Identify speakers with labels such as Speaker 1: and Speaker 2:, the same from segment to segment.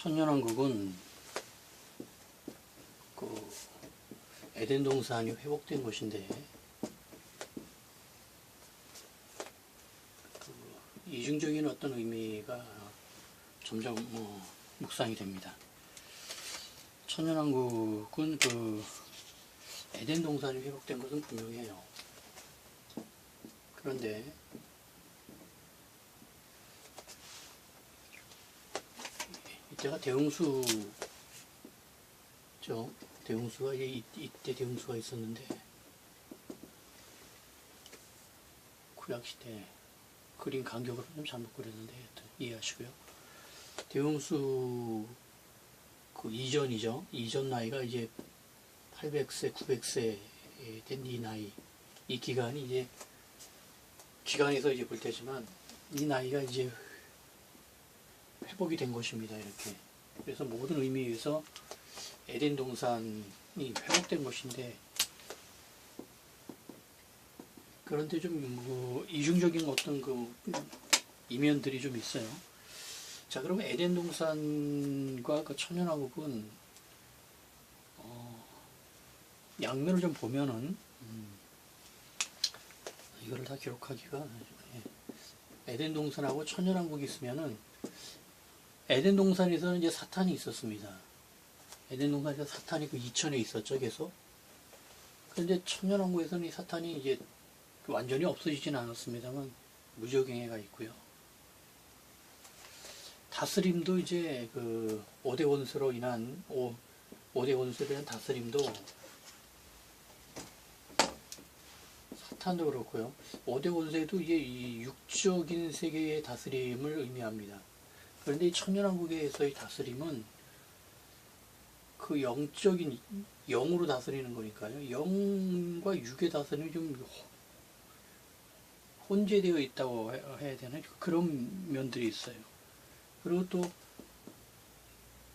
Speaker 1: 천년왕국은 그 에덴 동산이 회복된 곳인데 그 이중적인 어떤 의미가 점점 묵상이 됩니다. 천년왕국은 그 에덴 동산이 회복된 것은 분명해요. 그런데 이때가 대홍수죠. 대홍수가 이때 대홍수가 있었는데 구약시대 그림 간격으로 좀 잘못 그렸는데 하여튼 이해하시고요. 대홍수 그 이전이죠. 이전 나이가 이제 800세, 900세 된 이 나이, 이 기간이 이제 기간에서 이제 볼 때지만 이 나이가 이제 회복이 된 것입니다. 이렇게. 그래서 모든 의미에서 에덴 동산이 회복된 것인데, 그런데 좀 이중적인 어떤 그 이면들이 좀 있어요. 자, 그러면 에덴 동산과 그 천년왕국은 양면을 좀 보면은 이거를 다 기록하기가 에덴 동산하고 천년왕국이 있으면은 에덴 동산에서는 이제 사탄이 있었습니다. 에덴 동산에서 사탄이 그 이천에 있었죠, 계속. 그런데 천년왕국에서는 이 사탄이 이제 완전히 없어지진 않았습니다만 무적행해가 있고요. 다스림도 이제 그 5대 원수로 인한 5대 원수로 인한 다스림도 사탄도 그렇고요. 5대 원수에도 이제 이 육적인 세계의 다스림을 의미합니다. 그런데 이 천년왕국에서의 다스림은 그 영적인 영으로 다스리는 거니까요. 영과 육의 다스림이 좀 혼재되어 있다고 해야 되나? 그런 면들이 있어요. 그리고 또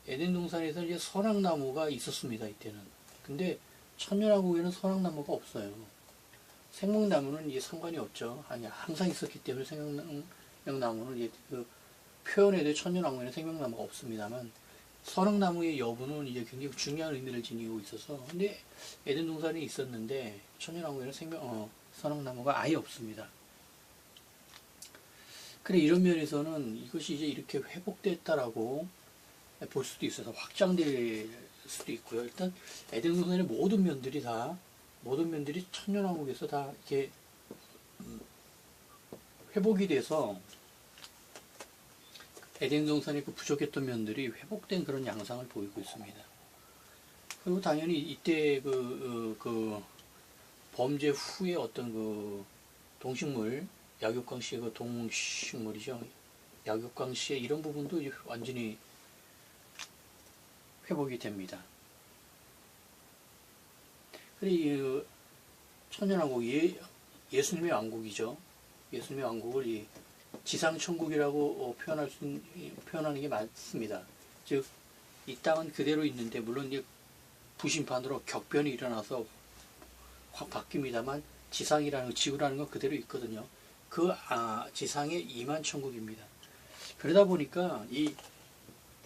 Speaker 1: 에덴 동산에서 이제 선악나무가 있었습니다. 이때는. 근데 천년왕국에는 선악나무가 없어요. 생명나무는 이제 상관이 없죠. 아니 항상 있었기 때문에 생명나무는 이제 그 표현에도 천년왕국에는 생명나무가 없습니다만 선악나무의 여부는 이제 굉장히 중요한 의미를 지니고 있어서 근데 에덴 동산에 있었는데 천년왕국에는 선악나무가 아예 없습니다. 그래 이런 면에서는 이것이 이제 이렇게 회복됐다라고 볼 수도 있어서 확장될 수도 있고요. 일단 에덴 동산의 모든 면들이 천년왕국에서 다 이렇게 회복이 돼서 에덴 동산의 그 부족했던 면들이 회복된 그런 양상을 보이고 있습니다. 그리고 당연히 이때 그 범죄 후에 어떤 그 동식물, 약육강 씨의 그 동식물이죠. 약육강 씨의 이런 부분도 이제 완전히 회복이 됩니다. 그리고 이 천년왕국이 예수님의 왕국이죠. 예수님의 왕국을 이 지상천국이라고 표현하는 게 맞습니다. 즉, 이 땅은 그대로 있는데, 물론 이제 부심판으로 격변이 일어나서 확 바뀝니다만, 지구라는 건 그대로 있거든요. 그 지상의 이만천국입니다. 그러다 보니까 이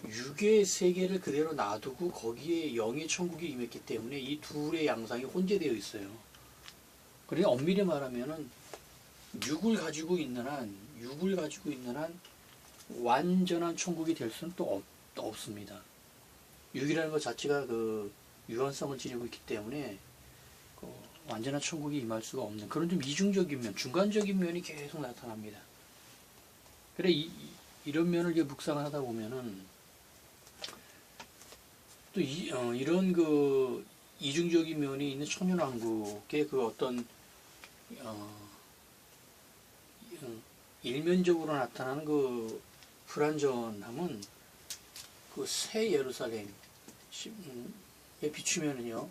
Speaker 1: 육의 세계를 그대로 놔두고 거기에 영의 천국이 임했기 때문에 이 둘의 양상이 혼재되어 있어요. 그러니까 엄밀히 말하면은 육을 가지고 있는 한 완전한 천국이 될 수는 또 없습니다. 육이라는 것 자체가 그 유한성을 지니고 있기 때문에 그 완전한 천국이 임할 수가 없는 그런 좀 이중적인 면, 중간적인 면이 계속 나타납니다. 그래 이런 면을 이제 묵상을 하다 보면은 또 이런 그 이중적인 면이 있는 천년왕국의 그 어떤 일면적으로 나타나는 그 불완전함은 그 새 예루살렘에 비추면은요,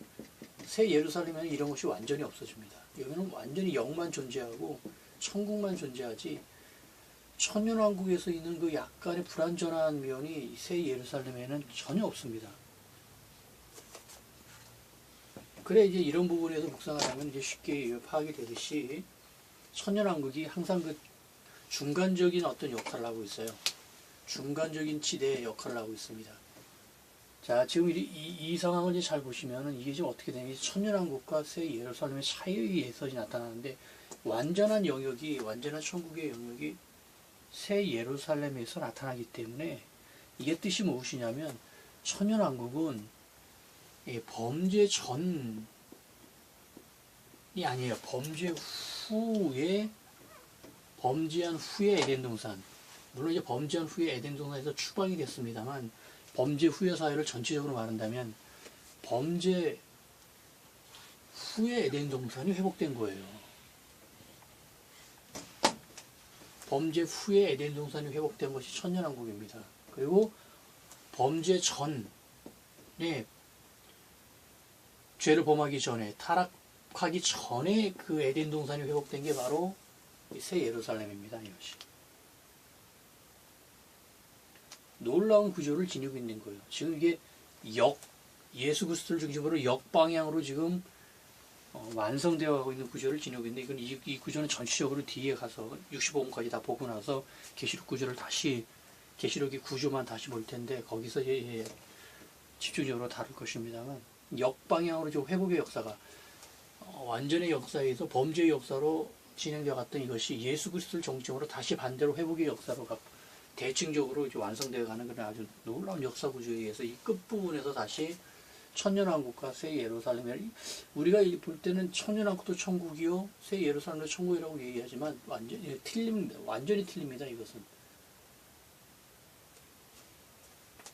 Speaker 1: 새 예루살렘에는 이런 것이 완전히 없어집니다. 여기는 완전히 영만 존재하고 천국만 존재하지 천년왕국에서 있는 그 약간의 불완전한 면이 새 예루살렘에는 전혀 없습니다. 그래 이제 이런 부분에서 묵상을 하면 이제 쉽게 파악이 되듯이 천년왕국이 항상 그 중간적인 어떤 역할을 하고 있어요. 중간적인 지대의 역할을 하고 있습니다. 자, 지금 이 상황을 이제 잘 보시면은 이게 지금 어떻게 되냐면 천년왕국과 새 예루살렘의 차이에 의해서 나타나는데 완전한 영역이, 완전한 천국의 영역이 새 예루살렘에서 나타나기 때문에 이게 뜻이 무엇이냐면 천년왕국은 범죄 전이 아니에요. 범죄한 후에 에덴 동산. 물론 이제 범죄한 후에 에덴 동산에서 추방이 됐습니다만 범죄 후의 사회를 전체적으로 말한다면 범죄 후에 에덴 동산이 회복된 거예요. 범죄 후에 에덴 동산이 회복된 것이 천년왕국입니다. 그리고 범죄 전에 죄를 범하기 전에 타락하기 전에 그 에덴 동산이 회복된 게 바로 새 예루살렘입니다. 이것이 놀라운 구조를 지니고 있는 거예요. 지금 이게 예수 그리스도를 중심으로 역방향으로 지금 완성되어 가고 있는 구조를 지니고 있는데 이건 이 구조는 전체적으로 뒤에 가서 65분까지 다 보고 나서 계시록 구조를 다시 계시록의 구조만 다시 볼 텐데 거기서 집중적으로 다룰 것입니다만 역방향으로 지금 회복의 역사가 완전의 역사에서 범죄의 역사로 진행되어 갔던 이것이 예수 그리스도를 정점으로 다시 반대로 회복의 역사로 대칭적으로 이제 완성되어 가는 그런 아주 놀라운 역사 구조에 의해서 이 끝부분에서 다시 천년왕국과 새 예루살렘을 우리가 볼 때는 천년왕국도 천국이요 새 예루살렘도 천국이라고 얘기하지만 완전히 틀립니다. 이것은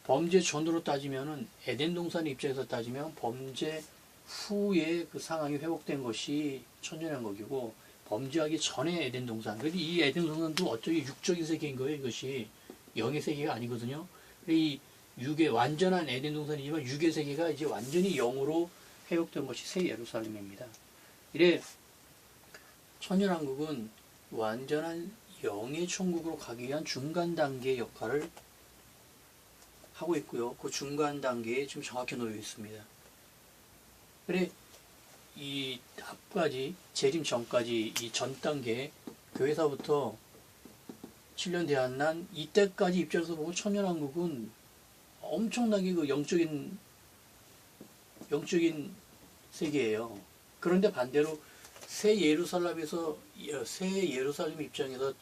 Speaker 1: 범죄 전으로 따지면은 에덴 동산의 입장에서 따지면 범죄 후에 그 상황이 회복된 것이 천년왕국이고 범죄하기 전에 에덴 동산. 그런데 이 에덴 동산도 어쩌기 육적인 세계인 거예요. 이것이 영의 세계가 아니거든요. 이 육의 완전한 에덴 동산이지만 육의 세계가 이제 완전히 영으로 회복된 것이 새 예루살렘입니다. 이래 천년왕국은 완전한 영의 천국으로 가기 위한 중간 단계의 역할을 하고 있고요. 그 중간 단계에 지금 정확히 놓여 있습니다. 그래 이 앞까지 재림 전까지 이 전 단계 교회사부터 7년 대한난 이때까지 입장에서 보면 천년왕국은 엄청나게 그 영적인 세계예요. 그런데 반대로 새 예루살렘 입장에서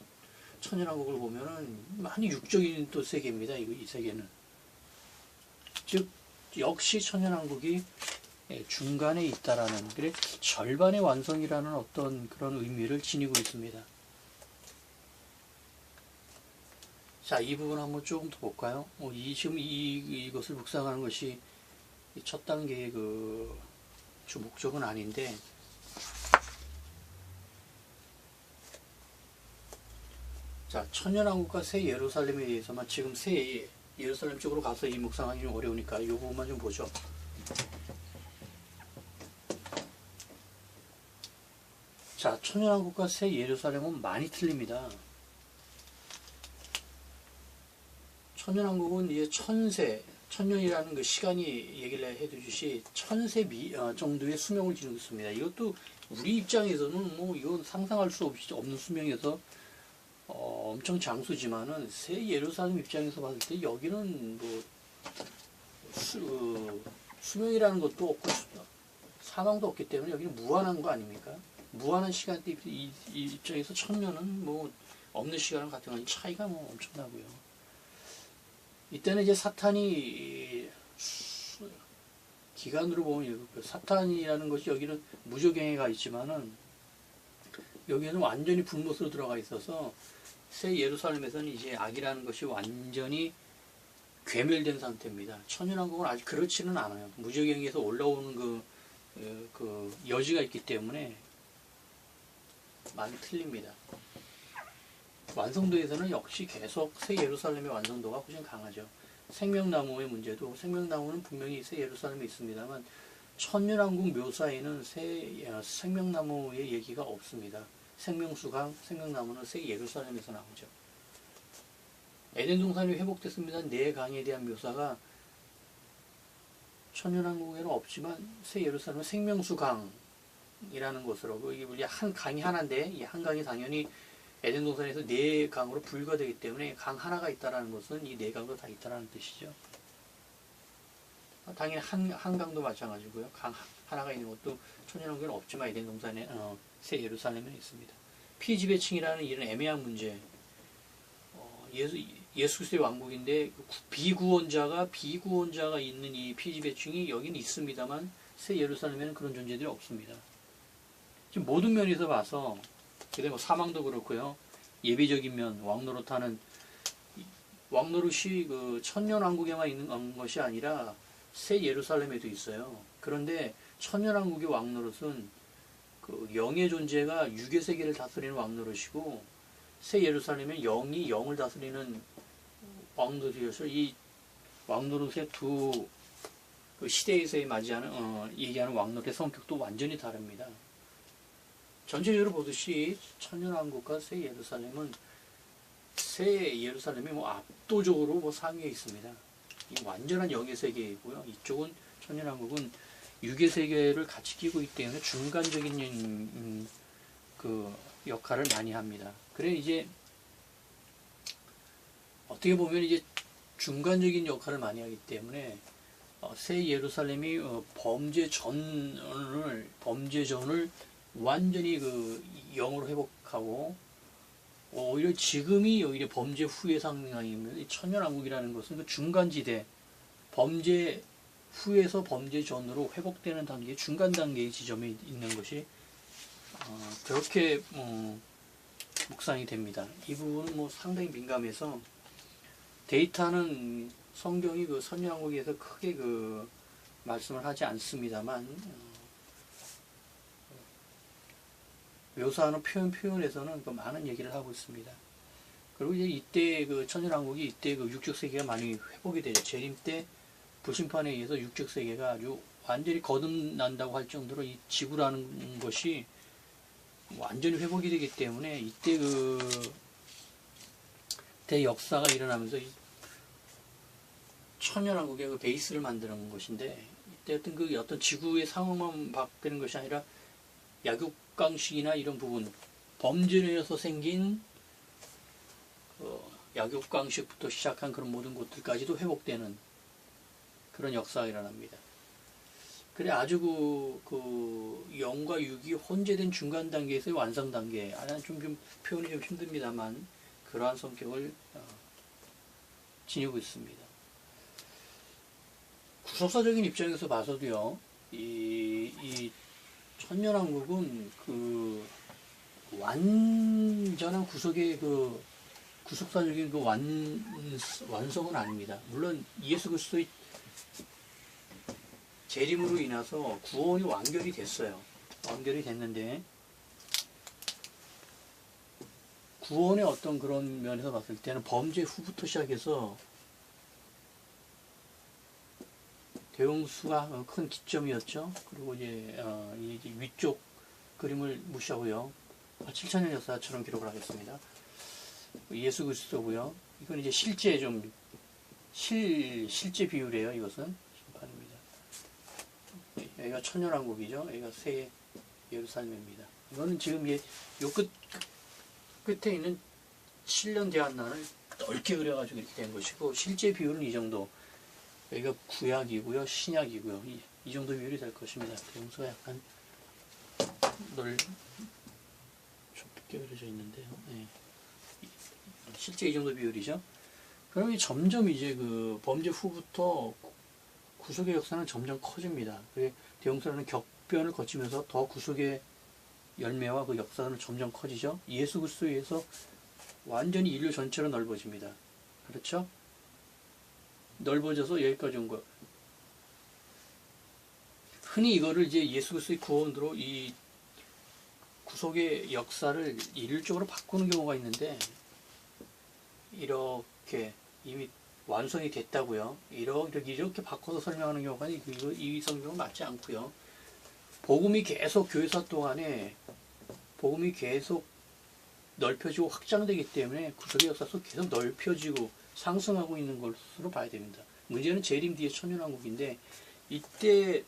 Speaker 1: 천년왕국을 보면은 많이 육적인 또 세계입니다. 이 세계는 즉 역시 천년왕국이 중간에 있다라는 그래 절반의 완성이라는 어떤 그런 의미를 지니고 있습니다. 자, 이 부분 한번 조금 더 볼까요? 지금 이것을 묵상하는 것이 첫 단계의 그 주 목적은 아닌데, 자, 천년왕국과 새 예루살렘에 대해서만 지금 새 예루살렘 쪽으로 가서 이 묵상하기 좀 어려우니까 이 부분만 좀 보죠. 자, 천년왕국과 새 예루살렘은 많이 틀립니다. 천년왕국은 이제 천년이라는 그 시간이 얘기를 해주듯이 천세 정도의 수명을 지니고 있습니다. 이것도 우리 입장에서는 뭐 이건 상상할 수 없는 수명에서 엄청 장수지만은 새 예루살렘 입장에서 봤을 때 여기는 뭐 수명이라는 것도 없고 사망도 없기 때문에 여기는 무한한 거 아닙니까? 무한한 시간대 이 입장에서 천년은 뭐 없는 시간을 같은 건 차이가 뭐 엄청나고요. 이때는 이제 사탄이 기간으로 보면 사탄이라는 것이 여기는 무저갱해가 있지만은 여기에는 완전히 불못으로 들어가 있어서 새 예루살렘에서는 이제 악이라는 것이 완전히 괴멸된 상태입니다. 천년왕국은 아직 그렇지는 않아요. 무저갱에서 올라오는 그 여지가 있기 때문에 많이 틀립니다. 완성도에서는 역시 계속 새 예루살렘의 완성도가 훨씬 강하죠. 생명나무의 문제도 생명나무는 분명히 새 예루살렘에 있습니다만 천년왕국 묘사에는 생명나무의 얘기가 없습니다. 생명수강, 생명나무는 새 예루살렘에서 나오죠. 에덴 동산이 회복됐습니다. 네 강에 대한 묘사가 천년왕국에는 없지만 새 예루살렘은 생명수강이라는 것으로 이게 한 강이 하나인데 이 한 강이 당연히 에덴 동산에서 네 강으로 분류가 되기 때문에 강 하나가 있다라는 것은 이 네 강도 다 있다라는 뜻이죠. 당연히 한 강도 마찬가지고요. 강 하나가 있는 것도 천년왕국에는 없지만 에덴 동산에 새 예루살렘에 있습니다. 피지배층이라는 이런 애매한 문제. 예수 그리스도의 왕국인데 비구원자가 있는 이 피지배층이 여기는 있습니다만 새 예루살렘에는 그런 존재들이 없습니다. 지금 모든 면에서 봐서 뭐 사망도 그렇고요. 예비적인 면 왕노릇하는 왕노릇이 그 천년왕국에만 있는 것이 아니라 새 예루살렘에도 있어요. 그런데 천년왕국의 왕노릇은 그 영의 존재가 육의 세계를 다스리는 왕노릇이고 새 예루살렘은 영이 영을 다스리는 왕노릇이어서 이 왕노릇의 두 그 시대에서의 맞이하는 얘기하는 왕노릇의 성격도 완전히 다릅니다. 전체적으로 보듯이 천년왕국과 새 예루살렘이 뭐 압도적으로 뭐 상위에 있습니다. 이 완전한 영의 세계이고요. 이쪽은 천년왕국은 육의 세계를 같이 끼고 있기 때문에 중간적인 그 역할을 많이 합니다. 그래 이제 어떻게 보면 이제 중간적인 역할을 많이 하기 때문에 새 예루살렘이 범죄 전을 완전히 그 영으로 회복하고 오히려 지금이 오히려 범죄 후의 상황입니다. 천년왕국이라는 것은 그 중간지대 범죄 후에서 범죄 전으로 회복되는 단계 중간 단계의 지점에 있는 것이 그렇게 묵상이 됩니다. 이 부분은 뭐 상당히 민감해서 데이터는 성경이 그 천년왕국에서 크게 그 말씀을 하지 않습니다만 묘사하는 표현에서는 그 많은 얘기를 하고 있습니다. 그리고 이제 이때 그 천년왕국이 이때 그 육적 세계가 많이 회복이 되죠. 재림 때 불심판에 의해서 육적 세계가 아주 완전히 거듭난다고 할 정도로 이 지구라는 것이 완전히 회복이 되기 때문에 이때 그 대역사가 일어나면서 천년왕국의 그 베이스를 만드는 것인데 이때 어떤 지구의 상황만 바뀌는 것이 아니라 약육강식이나 이런 부분 범죄로 인해서 생긴 약육강식부터 시작한 그런 모든 것들까지도 회복되는 그런 역사가 일어납니다. 그래 아주 그 영과 육이 혼재된 중간 단계에서의 완성 단계, 좀 표현이 좀 힘듭니다만 그러한 성격을 지니고 있습니다. 구속사적인 입장에서 봐서도요, 이 천년왕국은 그 완전한 구속사적인 그 완성은 아닙니다. 물론 예수 그리스도의 재림으로 인해서 구원이 완결이 됐어요. 완결이 됐는데 구원의 어떤 그런 면에서 봤을 때는 범죄 후부터 시작해서 대홍수가 큰 기점이었죠. 그리고 이제 위쪽 그림을 무시하고요. 7,000년 역사처럼 기록을 하겠습니다. 예수 그리스도고요. 이건 이제 실제 비유래요. 이것은 심판입니다. 여기가 천년왕국이죠. 여기가 새 예루살렘입니다. 이거는 지금 요 끝에 있는 7년 대한난을 넓게 그려가지고 이렇게 된 것이고 실제 비율은 이 정도. 여기가 구약이고요, 신약이고요. 이 정도 비율이 될 것입니다. 대용수가 약간 좁게 그려져 있는데요. 네. 실제 이 정도 비율이죠. 그러면 점점 이제 그 범죄 후부터 구속의 역사는 점점 커집니다. 대용수라는 격변을 거치면서 더 구속의 열매와 그 역사는 점점 커지죠. 예수 그리스도에 의해서 완전히 인류 전체로 넓어집니다. 그렇죠? 넓어져서 여기까지 온 거. 흔히 이거를 이제 예수 그리스도의 구원으로 이 구속의 역사를 일률적으로 바꾸는 경우가 있는데 이렇게 이미 완성이 됐다고요. 이렇게 바꿔서 설명하는 경우가 이 성경은 맞지 않고요. 복음이 계속 교회사 동안에 복음이 계속 넓혀지고 확장되기 때문에 구속의 역사 속 계속 넓혀지고 상승하고 있는 것으로 봐야 됩니다. 문제는 재림 뒤에 천년왕국인데 이때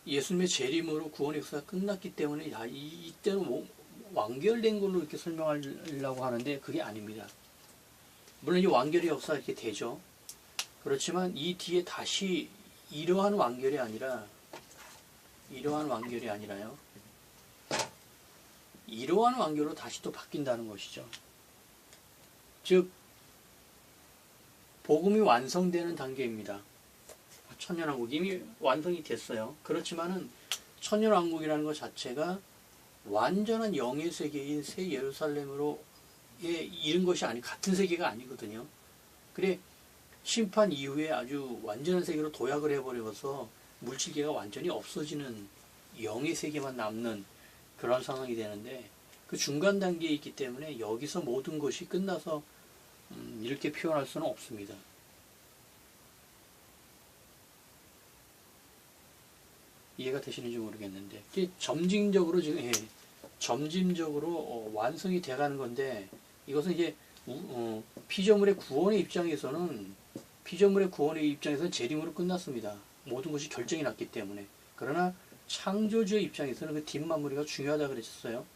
Speaker 1: 예수님의 재림으로 구원의 역사가 끝났기 때문에 이때는 완결된 걸로 이렇게 설명하려고 하는데 그게 아닙니다. 물론 이 완결의 역사가 이렇게 되죠. 그렇지만 이 뒤에 다시 이러한 완결이 아니라요. 이러한 완결로 다시 또 바뀐다는 것이죠. 즉 복음이 완성되는 단계입니다. 천년왕국이 이미 완성이 됐어요. 그렇지만은 천년왕국이라는 것 자체가 완전한 영의 세계인 새 예루살렘으로 이른 것이 같은 세계가 아니거든요. 그래 심판 이후에 아주 완전한 세계로 도약을 해버려서 물질계가 완전히 없어지는 영의 세계만 남는 그런 상황이 되는데 그 중간 단계에 있기 때문에 여기서 모든 것이 끝나서 이렇게 표현할 수는 없습니다. 이해가 되시는지 모르겠는데 점진적으로 지금 점진적으로 완성이 돼가는 건데 이것은 이제 피조물의 구원의 입장에서는 재림으로 끝났습니다. 모든 것이 결정이 났기 때문에. 그러나 창조주의 입장에서는 그 뒷마무리가 중요하다 그랬었어요.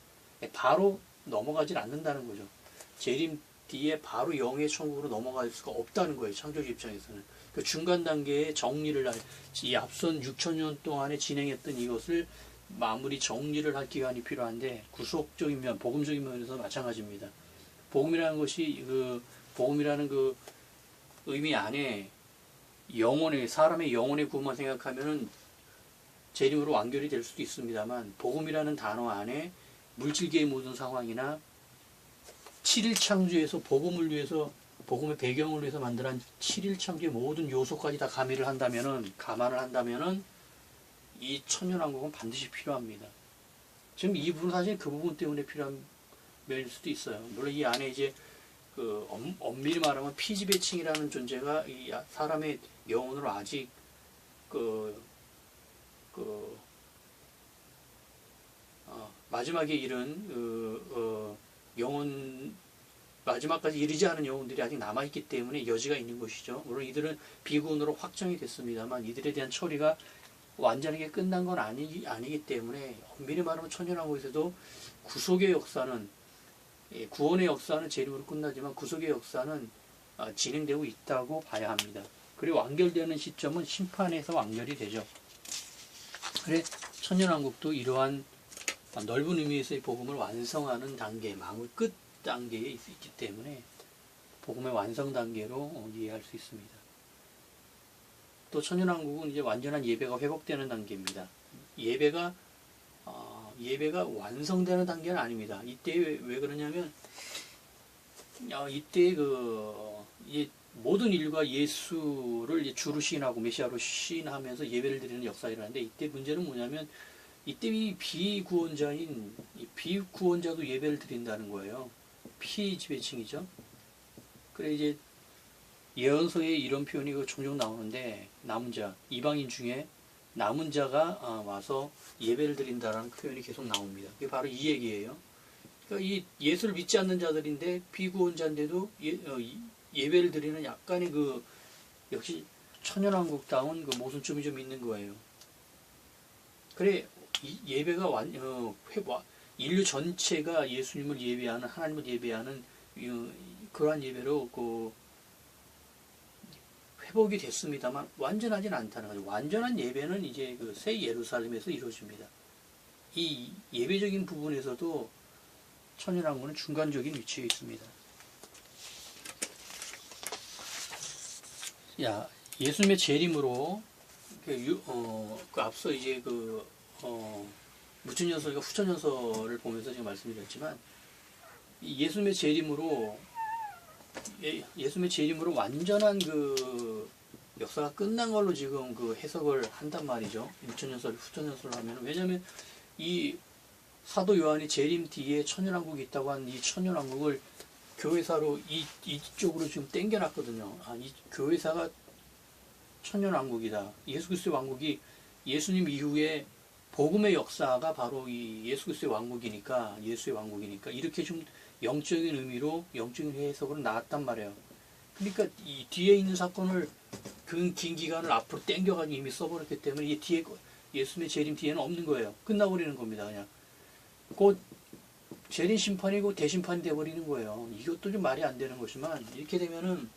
Speaker 1: 바로 넘어가질 않는다는 거죠. 재림 뒤에 바로 영의 천국으로 넘어갈 수가 없다는 거예요. 창조주 입장에서는. 그 중간 단계의 정리를 이 앞선 6천년 동안에 진행했던 이것을 마무리 정리를 할 기간이 필요한데 구속적인 면, 복음적인 면에서 마찬가지입니다. 복음이라는 것이 복음이라는 그 의미 안에 사람의 영혼의 구원만 생각하면은 재림으로 완결이 될 수도 있습니다만 복음이라는 단어 안에 물질계의 모든 상황이나 7일 창조에서 복음을 위해서 복음의 배경을 위해서 만들어낸 7일 창조의 모든 요소까지 다 감안을 한다면은 이 천년왕국은 반드시 필요합니다. 지금 이 부분 사실 그 부분 때문에 필요한 면일 수도 있어요. 물론 이 안에 이제 엄밀히 말하면 피지배층이라는 존재가 이 사람의 영혼으로 아직 마지막에 이른 마지막까지 이르지 않은 영혼들이 아직 남아있기 때문에 여지가 있는 것이죠. 물론 이들은 비구원으로 확정이 됐습니다만 이들에 대한 처리가 완전하게 끝난 건 아니기 때문에 엄밀히 말하면 천년왕국에서도 구속의 역사는 구원의 역사는 재림으로 끝나지만 구속의 역사는 진행되고 있다고 봐야 합니다. 그리고 완결되는 시점은 심판에서 완결이 되죠. 그래 천년왕국도 이러한 넓은 의미에서의 복음을 완성하는 단계, 마무리 끝 단계에 있기 때문에 복음의 완성 단계로 이해할 수 있습니다. 또 천년왕국은 이제 완전한 예배가 회복되는 단계입니다. 예배가 완성되는 단계는 아닙니다. 이때 왜 그러냐면 이때 모든 인류가 예수를 주로 시인하고 메시아로 시인하면서 예배를 드리는 역사가 일어나는데 이때 문제는 뭐냐면 이때 이 비구원자도 예배를 드린다는 거예요. 피지배층이죠. 그래 이제 예언서에 이런 표현이 종종 나오는데 남은 자, 이방인 중에 남은 자가 와서 예배를 드린다라는 표현이 계속 나옵니다. 그게 바로 이 얘기예요. 그러니까 이 예수를 믿지 않는 자들인데 비구원자인데도 예배를 드리는 약간의 역시 천년왕국다운 모순점이 좀 있는 거예요. 그래 예배가 인류 전체가 예수님을 예배하는 하나님을 예배하는 그러한 예배로 회복이 됐습니다만 완전하진 않다는 거죠. 완전한 예배는 이제 새 예루살렘에서 이루어집니다. 이 예배적인 부분에서도 천년왕국은 중간적인 위치에 있습니다. 예수님의 재림으로 앞서 이제 무천년설과 후천년설을 보면서 제가 말씀드렸지만 예수님의 재림으로 완전한 역사가 끝난 걸로 지금 해석을 한단 말이죠. 무천년설, 후천년설을 하면. 왜냐하면 이 사도 요한이 재림 뒤에 천년왕국이 있다고 한 이 천년왕국을 교회사로 이쪽으로 지금 땡겨놨거든요. 이 교회사가 천년왕국이다. 예수 그리스도의 왕국이 예수님 이후에 복음의 역사가 바로 이 예수 그리스도의 왕국이니까 예수의 왕국이니까 이렇게 좀 영적인 의미로 영적인 해석으로 나왔단 말이에요. 그러니까 이 뒤에 있는 사건을 긴 기간을 앞으로 땡겨가지고 이미 써버렸기 때문에 이 뒤에 예수님의 재림 뒤에는 없는 거예요. 끝나버리는 겁니다. 그냥 곧 재림 심판이고 대심판이 돼버리는 거예요. 이것도 좀 말이 안 되는 것이지만 이렇게 되면은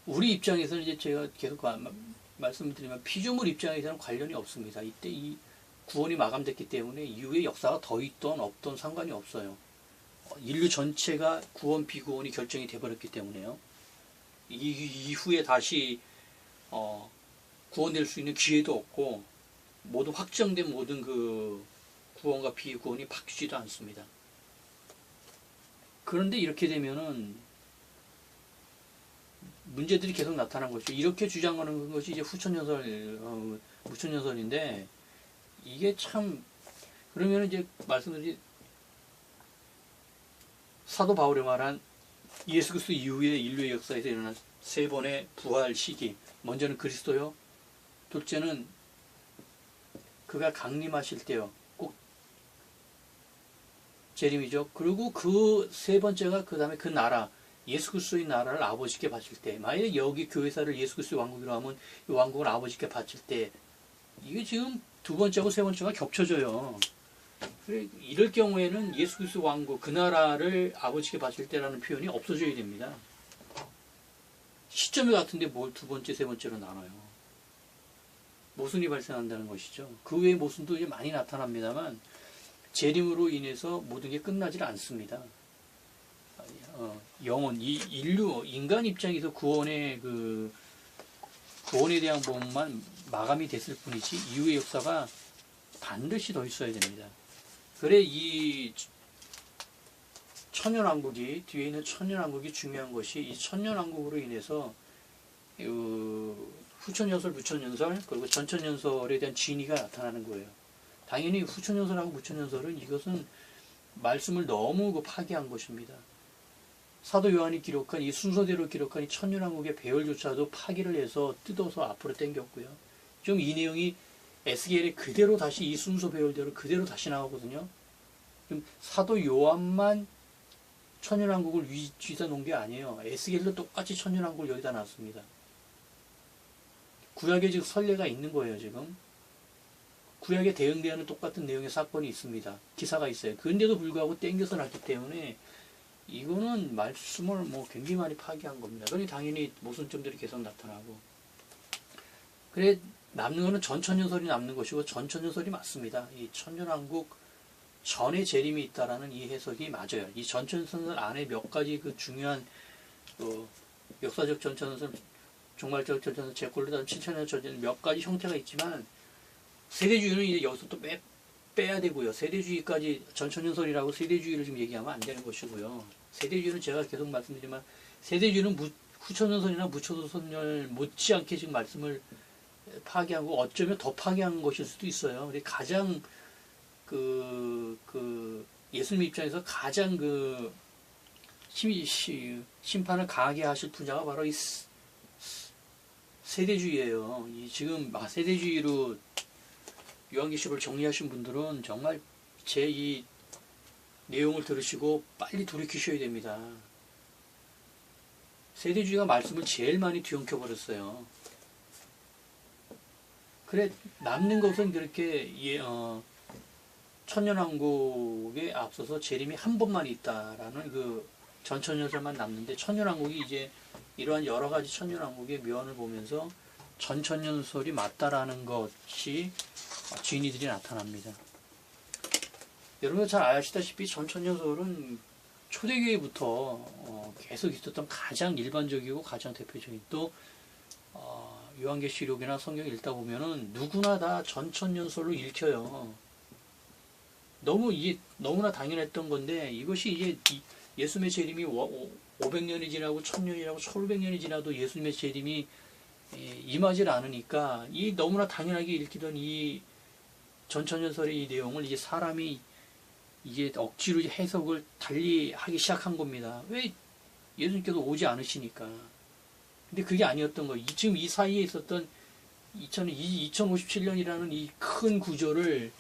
Speaker 1: 우리 입장에서는 이제 제가 계속 말씀드리면 피조물 입장에서는 관련이 없습니다. 이때 이 구원이 마감됐기 때문에 이후에 역사가 더 있던 없던 상관이 없어요. 인류 전체가 구원 비구원이 결정이 돼버렸기 때문에요. 이후에 다시 구원될 수 있는 기회도 없고 모든 확정된 모든 그 구원과 비구원이 바뀌지도 않습니다. 그런데 이렇게 되면은 문제들이 계속 나타난 것이죠. 이렇게 주장하는 것이 이제 후천연설, 무천연설인데 이게 참 그러면 이제 말씀드린 사도 바울이 말한 예수 그리스도 이후에 인류의 역사에서 일어난 세 번의 부활 시기. 먼저는 그리스도요. 둘째는 그가 강림하실 때요. 꼭 재림이죠. 그리고 그 세 번째가 그 다음에 그 나라 예수 그리스도의 나라를 아버지께 바칠 때, 만약에 여기 교회사를 예수 그리스도의 왕국이라고 하면 이 왕국을 아버지께 바칠 때, 이게 지금 두 번째하고 세 번째가 겹쳐져요. 그래, 이럴 경우에는 예수 그리스도 왕국, 그 나라를 아버지께 바칠 때라는 표현이 없어져야 됩니다. 시점이 같은데 뭘 두 번째, 세 번째로 나눠요. 모순이 발생한다는 것이죠. 그 외의 모순도 이제 많이 나타납니다만, 재림으로 인해서 모든 게 끝나질 않습니다. 영혼, 인간 입장에서 구원에 대한 부분만 마감이 됐을 뿐이지, 이후의 역사가 반드시 더 있어야 됩니다. 그래, 이 천년왕국이, 뒤에 있는 천년왕국이 중요한 것이, 이 천년왕국으로 인해서, 후천연설, 무천연설, 그리고 전천연설에 대한 진위가 나타나는 거예요. 당연히 후천연설하고 무천연설은 이것은 말씀을 너무 파괴한 것입니다. 사도 요한이 기록한 이 순서대로 기록한 이 천년왕국의 배열조차도 파기를 해서 뜯어서 앞으로 당겼고요. 좀 이 내용이 에스겔에 그대로 다시 이 순서 배열대로 그대로 다시 나오거든요. 좀 사도 요한만 천년왕국을 위에다 놓은 게 아니에요. 에스겔도 똑같이 천년왕국을 여기다 놨습니다. 구약에 지금 선례가 있는 거예요, 지금. 구약에 대응대하는 똑같은 내용의 사건이 있습니다. 기사가 있어요. 그런데도 불구하고 땡겨서 놨기 때문에 이거는 말씀을 굉장히 많이 파괴한 겁니다. 그러니 당연히 모순점들이 계속 나타나고. 그래, 남는 거는 전천년설이 남는 것이고, 전천년설이 맞습니다. 이 천년왕국 전에 재림이 있다라는 이 해석이 맞아요. 이 전천년설 안에 몇 가지 그 중요한, 역사적 전천년설, 종말적 전천년설, 제콜로다 7천년 전천년 몇 가지 형태가 있지만, 세대주의는 이제 여기서 또 빼야 되고요. 세대주의까지 전천년설이라고 세대주의를 지금 얘기하면 안 되는 것이고요. 세대주의는 제가 계속 말씀드리지만 세대주의는 후천년설이나 무천년설 못지않게 지금 말씀을 파괴하고 어쩌면 더 파괴한 것일 수도 있어요. 근데 가장 예수님 입장에서 가장 심판을 강하게 하실 분야가 바로 이 세대주의예요. 지금 세대주의로 요한계시록을 정리하신 분들은 정말 제 이 내용을 들으시고 빨리 돌이키셔야 됩니다. 세대주의가 말씀을 제일 많이 뒤엉켜버렸어요. 그래, 남는 것은 그렇게 천년왕국에 앞서서 재림이 한 번만 있다라는 그 전천년설만 남는데, 천년왕국이 이제 이러한 여러 가지 천년왕국의 묘안을 보면서 전천년설이 맞다라는 것이 진위들이 나타납니다. 여러분 잘 아시다시피 전천년설은 초대교회부터 계속 있었던 가장 일반적이고 가장 대표적인, 또 요한계시록이나 성경 읽다 보면은 누구나 다 전천년설로 읽혀요. 너무나 당연했던 건데, 이것이 이제 예수님의 재림이 500년이 지나고 1000년이라고 1500년이 지나도 예수님의 재림이 임하지 않으니까 이 너무나 당연하게 읽히던 이 전천년설의 이 내용을 이제 사람이 이제 억지로 해석을 달리 하기 시작한 겁니다. 왜? 예수님께서 오지 않으시니까. 근데 그게 아니었던 거예요. 지금 이 사이에 있었던 2057년이라는 이 큰 구조를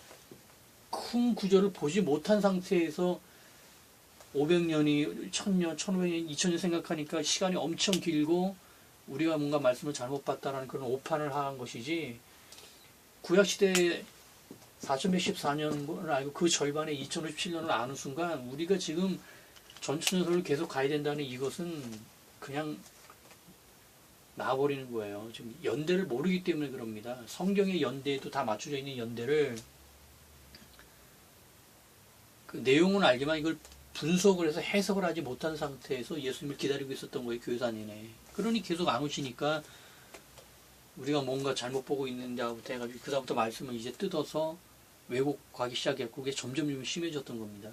Speaker 1: 보지 못한 상태에서 500년이 1000년, 1500년, 2000년 생각하니까 시간이 엄청 길고 우리가 뭔가 말씀을 잘못 봤다라는 그런 오판을 한 것이지, 구약시대 4114년을 알고 그 절반의 2057년을 아는 순간 우리가 지금 전천후를 계속 가야 된다는 이것은 그냥 놔버리는 거예요. 지금 연대를 모르기 때문에 그럽니다. 성경의 연대에도 다 맞춰져 있는 연대를 그 내용은 알지만 이걸 분석을 해서 해석을 하지 못한 상태에서 예수님을 기다리고 있었던 거예요. 교회사 내내. 그러니 계속 안 오시니까 우리가 뭔가 잘못 보고 있는다부터 해가지고 그 다음부터 말씀을 이제 뜯어서 왜곡하기 시작했고 그게 점점 심해졌던 겁니다.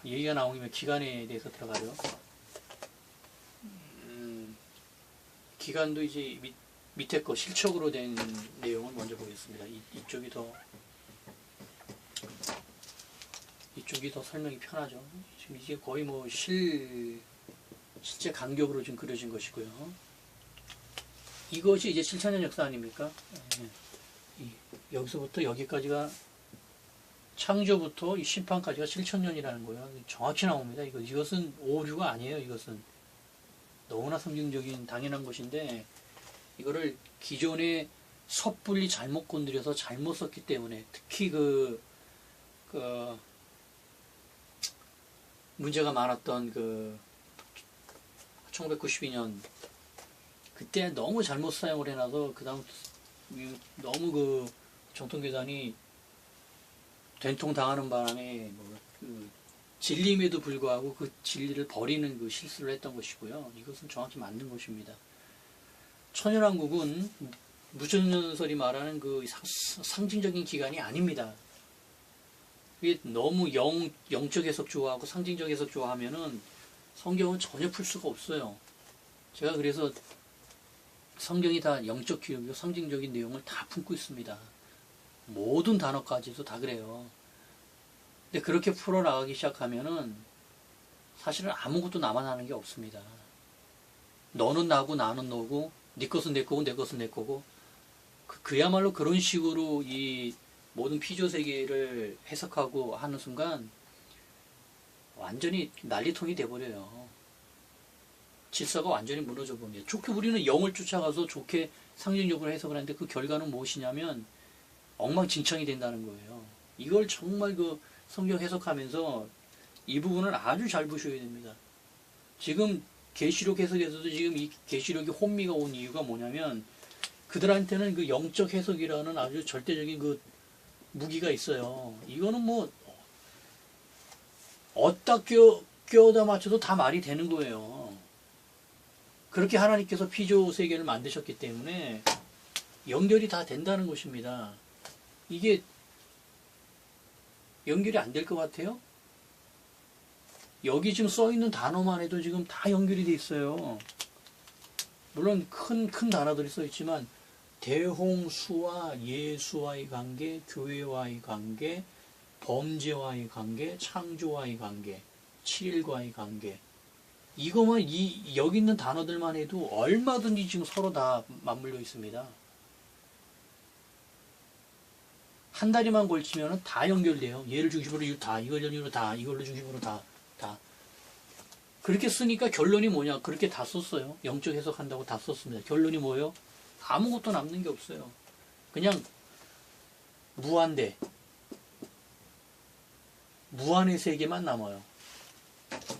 Speaker 1: 얘기가 나오면 기간에 대해서 들어가죠. 기간도 이제 밑에 거 실적으로 된 내용을 먼저 보겠습니다. 이쪽이 더 설명이 편하죠. 지금 이게 거의 뭐 실제 간격으로 지금 그려진 것이고요. 이것이 이제 7천년 역사 아닙니까? 여기서부터 여기까지가 창조부터 이 심판까지가 7천년이라는 거예요. 정확히 나옵니다. 이것은 오류가 아니에요. 이것은 너무나 성경적인 당연한 것인데 이거를 기존에 섣불리 잘못 건드려서 잘못 썼기 때문에 특히 그 문제가 많았던 1992년 그때 너무 잘못 사용을 해놔서 그 다음 너무 그 정통교단이 된통 당하는 바람에 진리임에도 불구하고 그 진리를 버리는 그 실수를 했던 것이고요. 이것은 정확히 맞는 것입니다. 천연왕국은 무천년설이 말하는 그 상징적인 기간이 아닙니다. 이게 너무 영적 해석 좋아하고 상징적 해석 좋아하면은 성경은 전혀 풀 수가 없어요. 제가 그래서 성경이 다 영적 기록이고 상징적인 내용을 다 품고 있습니다. 모든 단어까지도 다 그래요. 근데 그렇게 풀어나가기 시작하면은 사실은 아무것도 남아나는 게 없습니다. 너는 나고 나는 너고 네 것은 내 거고 내 것은 내 거고 그야말로 그런 식으로 이 모든 피조 세계를 해석하고 하는 순간 완전히 난리통이 돼버려요. 질서가 완전히 무너져 봅니다. 좋게 우리는 영을 쫓아가서 좋게 상징적으로 해석을 하는데 그 결과는 무엇이냐면 엉망진창이 된다는 거예요. 이걸 정말 그 성경 해석하면서 이 부분을 아주 잘 보셔야 됩니다. 지금 계시록 해석에서도 지금 이 계시록이 혼미가 온 이유가 뭐냐면 그들한테는 그 영적 해석이라는 아주 절대적인 그 무기가 있어요. 이거는 뭐 어디다 껴다 맞춰도 다 말이 되는 거예요. 그렇게 하나님께서 피조 세계를 만드셨기 때문에 연결이 다 된다는 것입니다. 이게 연결이 안 될 것 같아요? 여기 지금 써 있는 단어만 해도 지금 다 연결이 돼 있어요. 물론 큰 단어들이 써 있지만 대홍수와 예수와의 관계, 교회와의 관계, 범죄와의 관계, 창조와의 관계, 7일과의 관계. 이거만 여기 있는 단어들만 해도 얼마든지 지금 서로 다 맞물려 있습니다. 한 다리만 걸치면 다 연결돼요. 얘를 중심으로 다, 이걸 중심으로 다, 이걸로 중심으로 다. 그렇게 쓰니까 결론이 뭐냐? 그렇게 다 썼어요. 영적 해석한다고 다 썼습니다. 결론이 뭐예요? 아무것도 남는 게 없어요. 그냥 무한대, 무한의 세계만 남아요.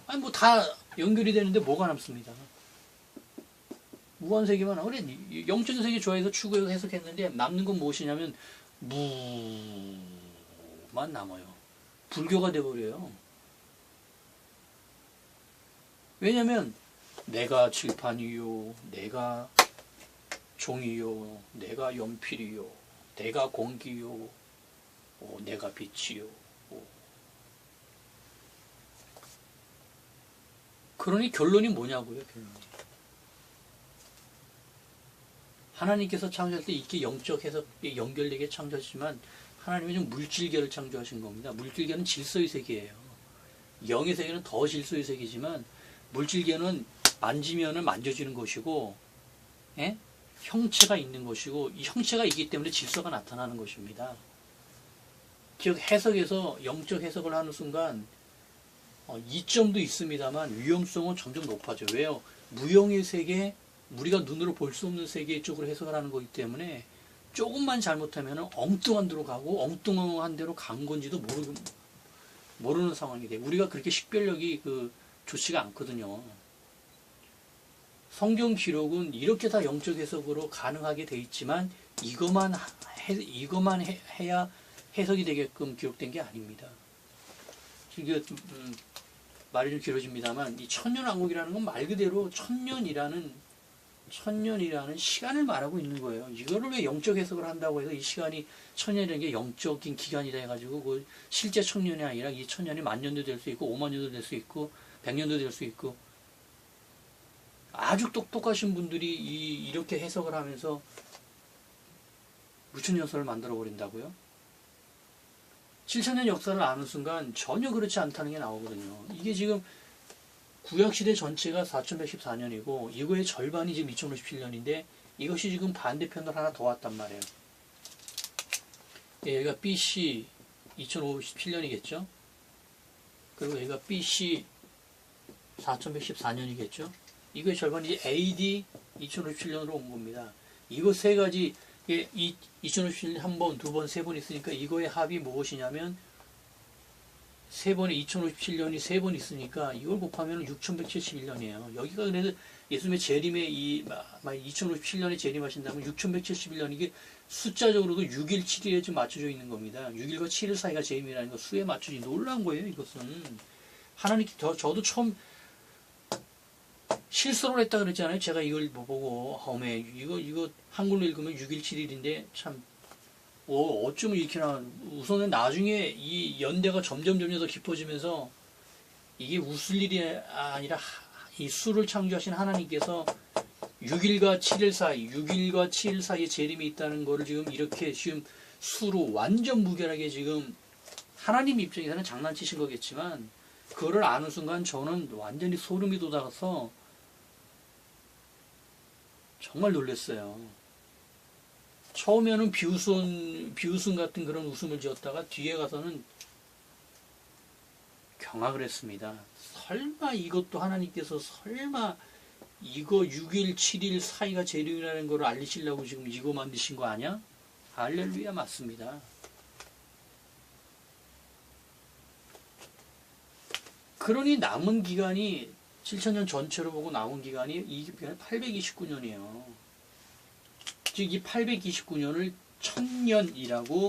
Speaker 1: 아니 뭐 다 연결이 되는데 뭐가 남습니다. 무한 세계만 남아. 그래 영적인 세계 좋아해서 추구해서 해석했는데 남는 건 무엇이냐면 무만 남아요. 불교가 돼버려요. 왜냐면 내가 칠판이요, 내가 종이요, 내가 연필이요, 내가 공기요, 내가 빛이요. 그러니 결론이 뭐냐고요, 결론이. 하나님께서 창조할 때 이렇게 영적 해석 연결되게 창조하시지만 하나님은 좀 물질계를 창조하신 겁니다. 물질계는 질서의 세계예요. 영의 세계는 더 질서의 세계지만 물질계는 만지면은 만져지는 것이고, 예? 형체가 있는 것이고, 이 형체가 있기 때문에 질서가 나타나는 것입니다. 즉 해석에서 영적 해석을 하는 순간 이점도 있습니다만 위험성은 점점 높아져요. 왜요? 무형의 세계, 우리가 눈으로 볼 수 없는 세계 쪽으로 해석을 하는 거기 때문에 조금만 잘못하면 엉뚱한 데로 가고 엉뚱한 데로 간 건지도 모르는 상황이 돼. 우리가 그렇게 식별력이 좋지가 않거든요. 성경 기록은 이렇게 다 영적 해석으로 가능하게 돼 있지만 이것만 해야 해석이 되게끔 기록된 게 아닙니다. 지금 말이 좀 길어집니다만 이 천년왕국이라는 건 말 그대로 천년이라는 시간을 말하고 있는 거예요. 이거를 왜 영적 해석을 한다고 해서 이 시간이 천년이라는 게 영적인 기간이다 해가지고 그 실제 천년이 아니라 이 천년이 만년도 될 수 있고 5만년도 될 수 있고 100년도 될 수 있고 아주 똑똑하신 분들이 이렇게 해석을 하면서 무천년설을 만들어 버린다고요? 7천년 역사를 아는 순간 전혀 그렇지 않다는 게 나오거든요. 이게 지금 구약시대 전체가 4114년이고 이거의 절반이 지금 2057년인데 이것이 지금 반대편으로 하나 더 왔단 말이에요. 여기가 BC 2057년이겠죠. 그리고 여기가 BC 4114년이겠죠. 이거의 절반이 이제 AD 2057년으로 온 겁니다. 이거 세 가지 2057년 한 번, 두 번, 세 번 있으니까 이거의 합이 무엇이냐면 세 번에 2057년이 세 번 있으니까 이걸 곱하면 6171년이에요. 여기가 그래서 예수님의 재림에 2057년에 재림하신다면 6171년 이게 숫자적으로도 6일, 7일에 좀 맞춰져 있는 겁니다. 6일과 7일 사이가 재림이라는 거 수에 맞추지 놀라운 거예요. 이것은 하나님 저도 처음 실수를 했다 그랬잖아요. 제가 이걸 보고 이거 한글로 읽으면 6일, 7일인데 참 어쩌면 이렇게나 우선은 나중에 이 연대가 점점 더 깊어지면서 이게 웃을 일이 아니라 이 수를 창조하신 하나님께서 6일과 7일 사이에 재림이 있다는 거를 지금 이렇게 지금 수로 완전 무결하게 지금 하나님 입장에서는 장난치신 거겠지만 그거를 아는 순간 저는 완전히 소름이 돋아서 정말 놀랐어요. 처음에는 비웃음 같은 그런 웃음을 지었다가 뒤에 가서는 경악을 했습니다. 설마 이것도 하나님께서 설마 이거 6일, 7일 사이가 재림이라는 걸 알리시려고 지금 이거 만드신 거 아니야? 할렐루야, 맞습니다. 그러니 남은 기간이 7천년 전체로 보고 남은 기간이 이 기간이 829년이에요. 즉 이 829년을 천년이라고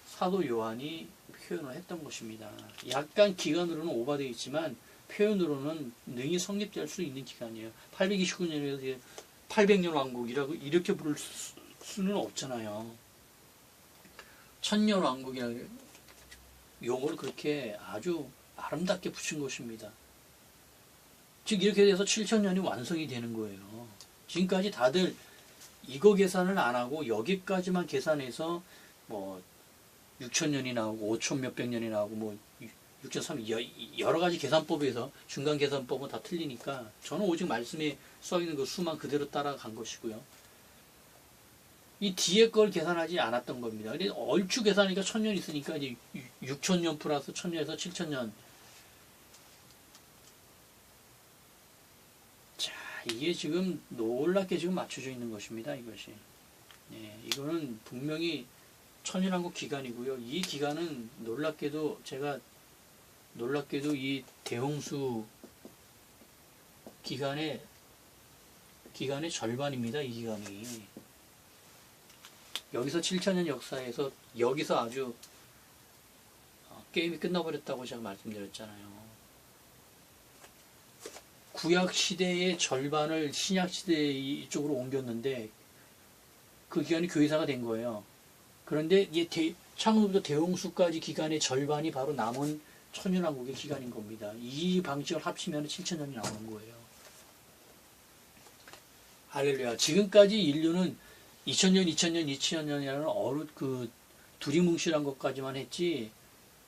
Speaker 1: 사도 요한이 표현을 했던 것입니다. 약간 기간으로는 오버되어 있지만 표현으로는 능히 성립될 수 있는 기간이에요. 829년에서 800년 왕국이라고 이렇게 부를 수는 없잖아요. 천년 왕국이라고 용어를 그렇게 아주 아름답게 붙인 것입니다. 즉 이렇게 돼서 7천년이 완성이 되는 거예요. 지금까지 다들 이거 계산을 안 하고 여기까지만 계산해서 뭐 6천년이 나오고 5천 몇백 년이 나오고 뭐 6.3 여러 가지 계산법에서 중간 계산법은 다 틀리니까 저는 오직 말씀에 써 있는 그 수만 그대로 따라간 것이고요. 이 뒤에 걸 계산하지 않았던 겁니다. 근데 얼추 계산하니까 1000년 있으니까 이제 6천년 플러스 1000년에서 7천년. 자, 이게 지금 놀랍게 지금 맞춰져 있는 것입니다. 이것이. 네, 이거는 분명히 천년왕국 기간이고요. 이 기간은 놀랍게도 이 대홍수 기간의 절반입니다. 이 기간이. 여기서 7천년 역사에서 여기서 아주 게임이 끝나버렸다고 제가 말씀드렸잖아요. 구약 시대의 절반을 신약 시대 이쪽으로 옮겼는데 그 기간이 교회사가 된 거예요. 그런데 창세부터 대홍수까지 기간의 절반이 바로 남은 천년왕국의 기간인 겁니다. 이 방식을 합치면 7천년이 나오는 거예요. 할렐루야. 지금까지 인류는 2000년이라는 두리뭉실한 것까지만 했지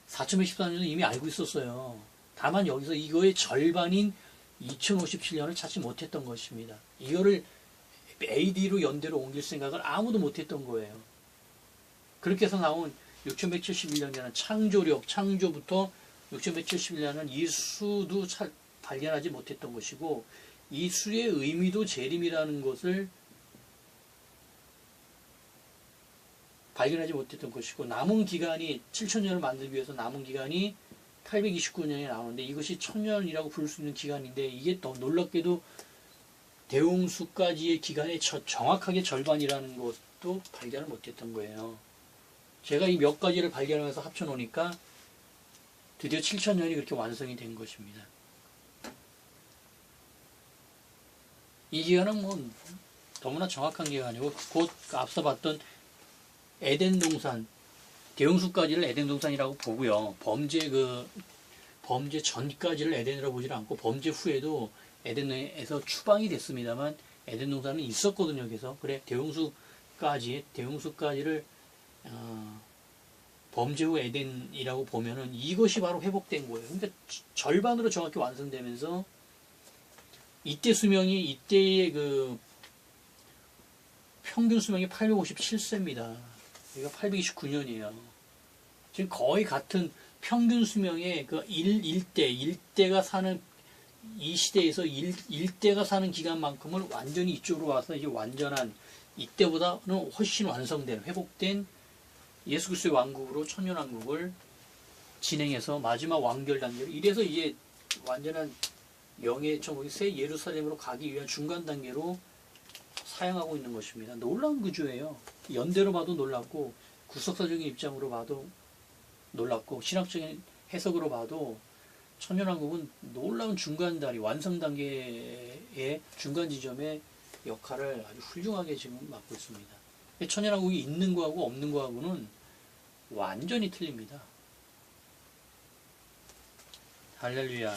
Speaker 1: 4114년은 이미 알고 있었어요. 다만 여기서 이거의 절반인 2057년을 찾지 못했던 것입니다. 이거를 AD로 연대로 옮길 생각을 아무도 못했던 거예요. 그렇게 해서 나온 6171년이라는 창조부터 6171년은 이 수도 발견하지 못했던 것이고 이 수의 의미도 재림이라는 것을 발견하지 못했던 것이고, 남은 기간이 7천년을 만들기 위해서 남은 기간이 829년에 나오는데, 이것이 1000년이라고 부를 수 있는 기간인데, 이게 더 놀랍게도 대홍수까지의 기간의 정확하게 절반이라는 것도 발견을 못했던 거예요. 제가 이 몇 가지를 발견하면서 합쳐놓으니까 드디어 7천년이 그렇게 완성이 된 것입니다. 이 기간은 뭐 너무나 정확한 기간이고, 곧 앞서 봤던 에덴 동산, 대홍수까지를 에덴 동산이라고 보고요. 범죄 전까지를 에덴이라고 보질 않고, 범죄 후에도 에덴에서 추방이 됐습니다만 에덴 동산은 있었거든요. 그래서 그래, 대홍수까지를 범죄 후 에덴이라고 보면은 이것이 바로 회복된 거예요. 그러니까 절반으로 정확히 완성되면서 이때의 그 평균 수명이 857세입니다. 여기가 829년이에요. 지금 거의 같은 평균 수명의 그 일대가 사는 이 시대에서 일대가 사는 기간만큼을 완전히 이쪽으로 와서 이제 완전한 이때보다는 훨씬 완성된, 회복된 예수 그리스도의 왕국으로 천년왕국을 진행해서 마지막 완결 단계로, 이래서 이제 완전한 영의 천국이 새 예루살렘으로 가기 위한 중간 단계로 사용하고 있는 것입니다. 놀라운 구조예요. 연대로 봐도 놀랍고, 구속사적인 입장으로 봐도 놀랍고, 신학적인 해석으로 봐도 천년왕국은 놀라운 중간 다리, 완성 단계의 중간 지점의 역할을 아주 훌륭하게 지금 맡고 있습니다. 천년왕국이 있는 거하고 없는 거하고는 완전히 틀립니다. 할렐루야.